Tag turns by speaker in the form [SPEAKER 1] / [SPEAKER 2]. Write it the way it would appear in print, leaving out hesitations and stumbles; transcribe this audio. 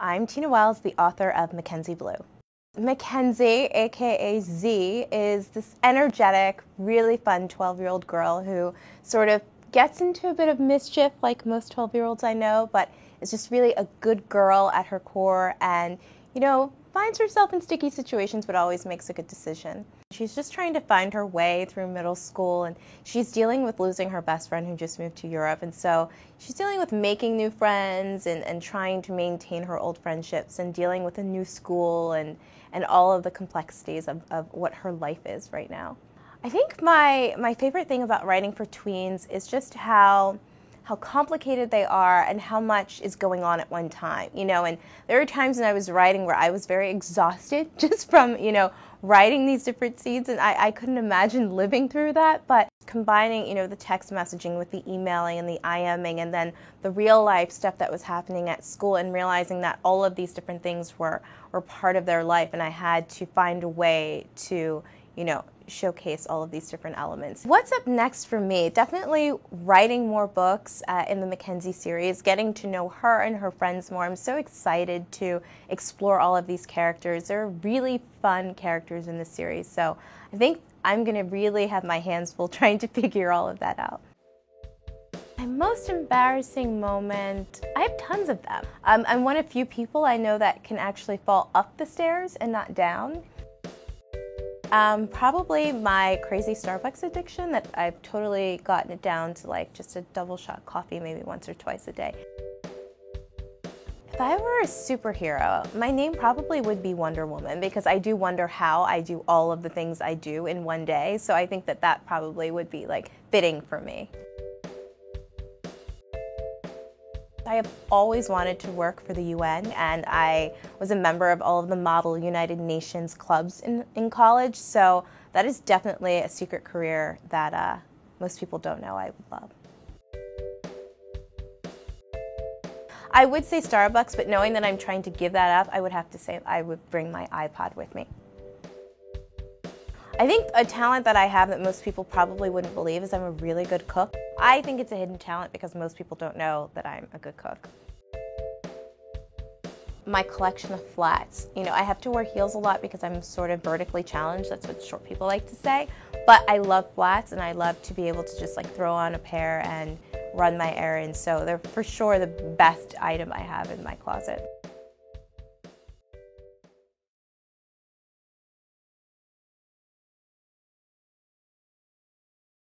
[SPEAKER 1] I'm Tina Wells, the author of Mackenzie Blue. Mackenzie, aka Z, is this energetic, really fun 12-year-old girl who sort of gets into a bit of mischief like most 12-year-olds I know, but is just really a good girl at her core and, finds herself in sticky situations but always makes a good decision. She's just trying to find her way through middle school, and she's dealing with losing her best friend who just moved to Europe, and so she's dealing with making new friends and trying to maintain her old friendships and dealing with a new school and all of the complexities of what her life is right now. I think my favorite thing about writing for tweens is just how complicated they are and how much is going on at one time, and there were times when I was writing where I was very exhausted just from, writing these different scenes, and I couldn't imagine living through that, but combining, the text messaging with the emailing and the IMing and then the real life stuff that was happening at school and realizing that all of these different things were part of their life, and I had to find a way to, showcase all of these different elements. What's up next for me? Definitely writing more books in the Mackenzie series, getting to know her and her friends more. I'm so excited to explore all of these characters. They're really fun characters in this series, so I think I'm going to really have my hands full trying to figure all of that out. My most embarrassing moment, I have tons of them. I'm one of few people I know that can actually fall up the stairs and not down. Probably my crazy Starbucks addiction, that I've totally gotten it down to like just a double shot coffee maybe once or twice a day. If I were a superhero, my name probably would be Wonder Woman, because I do wonder how I do all of the things I do in one day, so I think that probably would be like fitting for me. I have always wanted to work for the UN, and I was a member of all of the Model United Nations clubs in college, so that is definitely a secret career that most people don't know I would love. I would say Starbucks, but knowing that I'm trying to give that up, I would have to say I would bring my iPod with me. I think a talent that I have that most people probably wouldn't believe is I'm a really good cook. I think it's a hidden talent because most people don't know that I'm a good cook. My collection of flats. I have to wear heels a lot because I'm sort of vertically challenged. That's what short people like to say. But I love flats, and I love to be able to just throw on a pair and run my errands. So they're for sure the best item I have in my closet.